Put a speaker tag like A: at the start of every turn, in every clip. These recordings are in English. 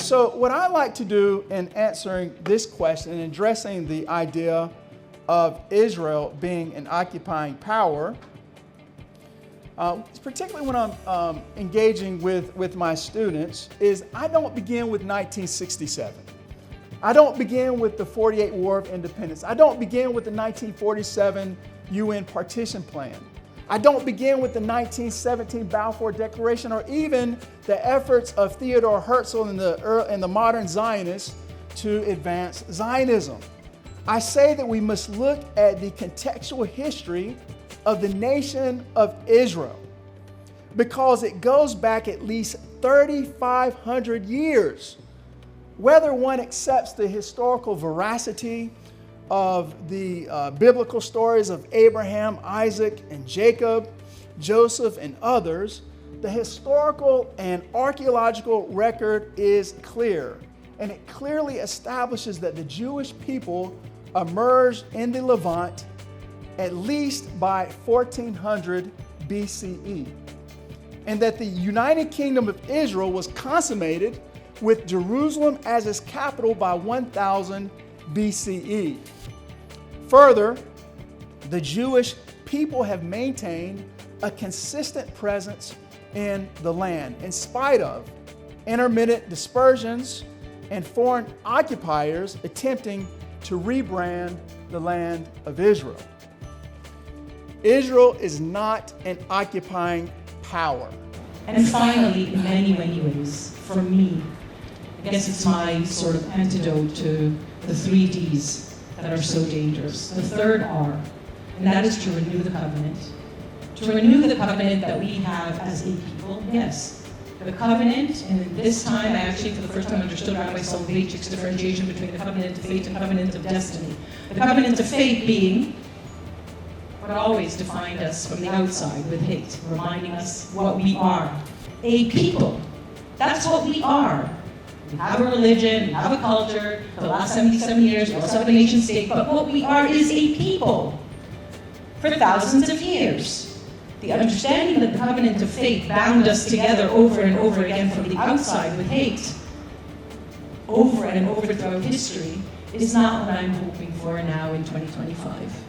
A: so what I like to do in answering this question and addressing the idea of Israel being an occupying power, particularly when I'm engaging with my students, is I don't begin with 1967. I don't begin with the 48 War of Independence. I don't begin with the 1947 UN partition plan. I don't begin with the 1917 Balfour Declaration or even the efforts of Theodore Herzl and the modern Zionists to advance Zionism. I say that we must look at the contextual history of the nation of Israel because it goes back at least 3,500 years. Whether one accepts the historical veracity of the biblical stories of Abraham, Isaac, and Jacob, Joseph, and others, the historical and archaeological record is clear, and it clearly establishes that the Jewish people emerged in the Levant at least by 1400 BCE, and that the United Kingdom of Israel was consummated with Jerusalem as its capital by 1000 BCE. Further, the Jewish people have maintained a consistent presence in the land in spite of intermittent dispersions and foreign occupiers attempting to rebrand the land of Israel. Israel is not an occupying power.
B: And finally, in many, many ways, for me, I guess it's my sort of antidote to the 3 Ds that are so dangerous. The third R, and that is to renew the covenant. To renew the covenant that we have as a people, yes. The covenant, and this time I actually for the first time understood Rabbi Soloveitchik's differentiation between the covenant of fate and covenant of destiny. The covenant of fate being what always defined us from the outside with hate, reminding us what we are. A people. That's what we are. We have a religion, we have a culture, for the last 77 years, we also have a nation state, but what we are is a people for thousands of years. The understanding that the covenant of faith bound us together over and over again from the outside with hate, over and over throughout history, is not what I'm hoping for now in 2025.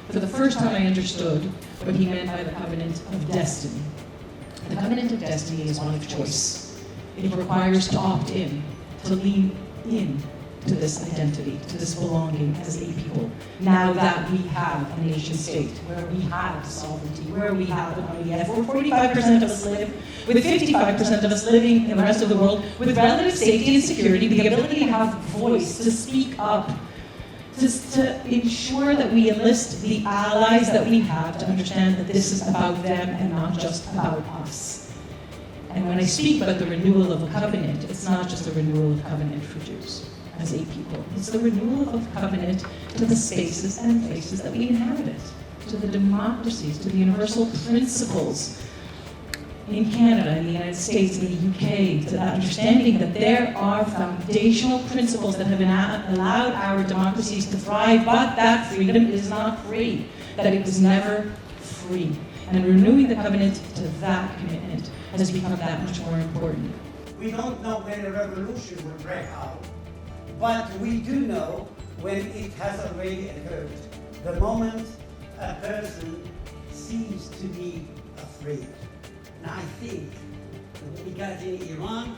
B: For the first time I understood what he meant by the covenant of destiny. The covenant of destiny is one of choice. It requires to opt in, to lean in to this identity, to this belonging as a people. Now that we have a nation state, where we have sovereignty, where we have an IEF, where 45% of us live, with 55% of us living in the rest of the world, with relative safety and security, the ability to have voice, to speak up, to ensure that we enlist the allies that we have to understand that this is about them and not just about us. And when I speak about the renewal of a covenant, it's not just a renewal of covenant for Jews as a people. It's the renewal of covenant to the spaces and places that we inhabit, to the democracies, to the universal principles in Canada, in the United States, in the UK, to that understanding that there are foundational principles that have allowed our democracies to thrive, but that freedom is not free, that it was never free. And renewing the covenant to that commitment has become that much more important.
C: We don't know when a revolution will break out, but we do know when it has already occurred. The moment a person seems to be afraid. And I think what we got in Iran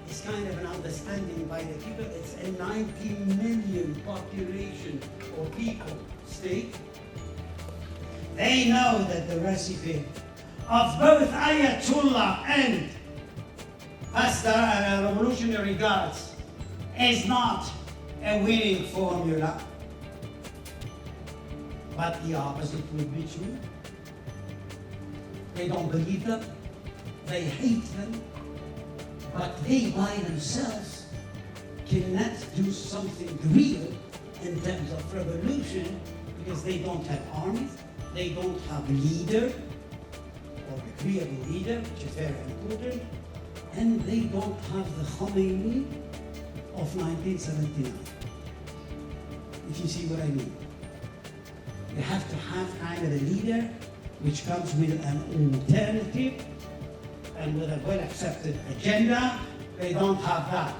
C: is kind of an understanding by the people. It's a 19 million population or people state. They know that the recipe of both Ayatollah and Pastor Revolutionary Guards is not a winning formula, but the opposite would be true. They don't believe them, they hate them, but they by themselves cannot do something real in terms of revolution because they don't have armies, they don't have a leader, or a credible leader, which is very important, and they don't have the Khomeini of 1979. If you see what I mean. You have to have kind of a leader which comes with an alternative and with a well-accepted agenda. They don't have that.